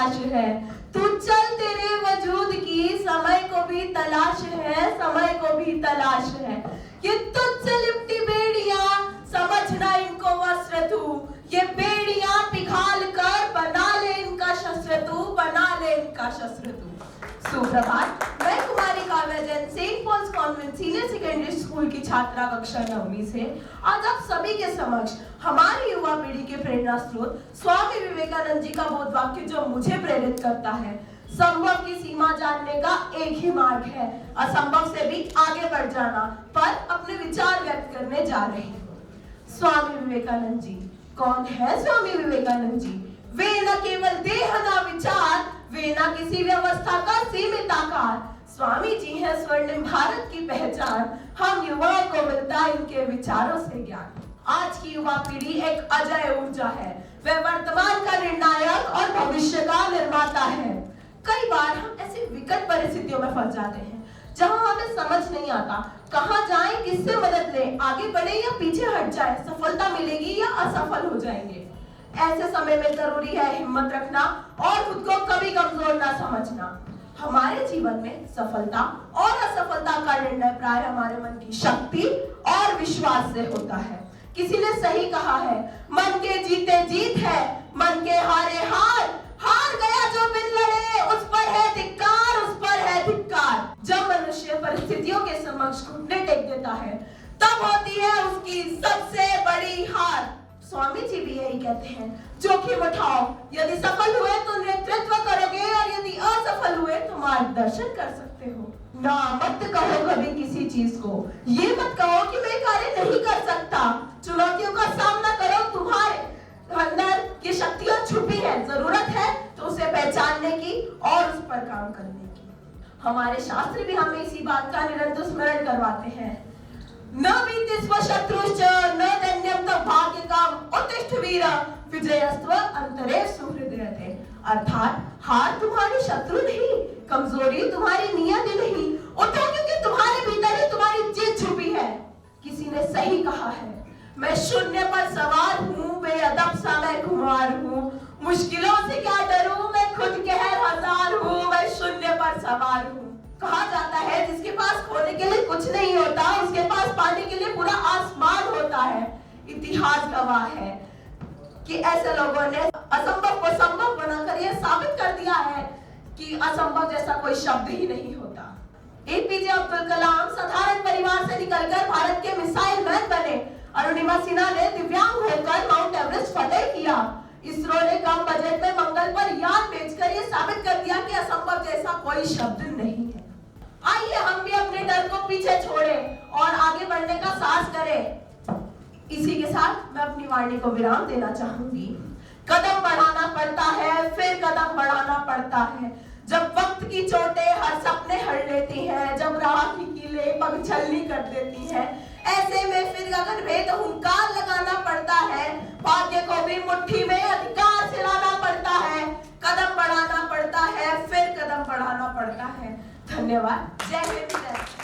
तलाश है। तू चल तेरे वजूद की समय को भी तलाश है, समय को भी तलाश है। ये तुझसे लिपटी बेड़ियां समझना इनको वस्त्र तू, ये बेड़ियां पिघाल कर बना ले इनका शस्त्र तू, बना ले इनका शस्त्र तू। सुप्रभात, मैं Kumari Kavya Jain Saint Paul's Convent Senior Secondary School की छात्रा कक्षा 9वीं से आज आप सभी के समक्ष हमारी युवा पीढ़ी के प्रेरणा स्रोत स्वामी विवेकानंद जी का बोध वाक्य जो मुझे प्रेरित करता है, संभव की सीमा जानने का एक ही मार्ग है, असंभव से भी आगे बढ़ जाना, पर अपने विचार व्यक्त करने जा रही हूँ। स्वामी विवेकानंद जी कौन है? स्वामी विवेकानंद जी वे न केवल देह न विचार, वे न किसी व्यवस्था का सीमित आकार, स्वामी जी हैं स्वर्णिम भारत की पहचान, हम युवाओं को मिलता इनके विचारों से ज्ञान। आज की युवा पीढ़ी एक अजय ऊर्जा है, वह वर्तमान का निर्णायक और भविष्य का निर्माता है। कई बार हम ऐसी विकट परिस्थितियों में फंस जाते हैं जहां हमें समझ नहीं आता कहां जाएं, किससे मदद लें, आगे बढ़े या पीछे हट जाएं, सफलता मिलेगी या असफल हो जाएंगे। ऐसे समय में जरूरी है हिम्मत रखना और खुद को कभी कमजोर ना समझना। हमारे जीवन में सफलता और असफलता का निर्णय प्राय हमारे मन की शक्ति और विश्वास से होता है। किसी ने सही कहा है, मन के जीते जीत है, मन के हारे हार, हार गया जो बिन लड़े उस पर है धिक्कार, उस पर है धिक्कार। जब मनुष्य परिस्थितियों के समक्ष घुटने टेक देता है तब होती है उसकी सबसे बड़ी हार। स्वामी जी भी यही कहते हैं, जोखिम उठाओ, यदि सफल हुए तो नेतृत्व करोगे और यदि असफल हुए तो मार्गदर्शन कर सकते हो। ना मत कहो कभी किसी चीज को, ये मत कहो कि मैं कार्य नहीं कर सकता। चुनौतियों का सामना करो, तुम्हारे अंदर ये शक्तियां छुपी है, जरूरत है तो उसे पहचानने की और उस पर काम करने की। हमारे शास्त्र भी हमें इसी बात का निरंतर स्मरण करवाते हैं। न वीतिस्व शत्रुश्च न दैन्यं तव भाग्यकाम उत्तिष्ठ वीर विजयस्व अंतरे सुहृदयते। अर्थात हार तुम्हारी शत्रु नहीं, कमजोरी तुम्हारी नियति नहीं, उठो क्योंकि तुम्हारे भीतर ही तुम्हारी जीत छुपी है। किसी ने सही कहा है, मैं शून्य पर सवार हूँ, बेअदब सा मैं खुमार हूँ, मुश्किलों से क्या डरूं, मैं खुद कहर हजार हूँ, मैं शून्य पर सवार हूँ। कहा जाता है जिसके पास खोने के लिए कुछ नहीं होता, उसके पास पाने के लिए पूरा आसमान होता है। इतिहास गवाह है कि ऐसे लोगों ने असंभव को संभव बनाकर यह साबित कर दिया है कि असंभव जैसा कोई शब्द ही नहीं होता। एपीजे अब्दुल कलाम साधारण परिवार से निकलकर भारत के मिसाइल मैन बने। अरुणिमा सिन्हा ने दिव्यांग होकर माउंट एवरेस्ट फतेह किया। इसरो ने कम बजट में मंगल पर यान भेजकर यह साबित कर दिया कि असंभव जैसा कोई शब्द नहीं है। आइए हम भी अपने डर को पीछे छोड़ें और आगे बढ़ने का साहस करें। इसी के साथ मैं अपनी वाणी को विराम देना चाहूंगी। कदम बढ़ाना पड़ता है, फिर कदम बढ़ाना पड़ता है। जब वक्त की चोटें हर सपने हर लेती हैं, जब राह की कीलें पग छलनी कर देती हैं, ऐसे में फिर गगन भेद हुंकार लगाना पड़ता है। भाग्य को भी मुट्ठी में अधिकार से लाना पड़ता है। कदम बढ़ाना पड़ता है, फिर कदम बढ़ाना पड़ता है। धन्यवाद। जय हिंद।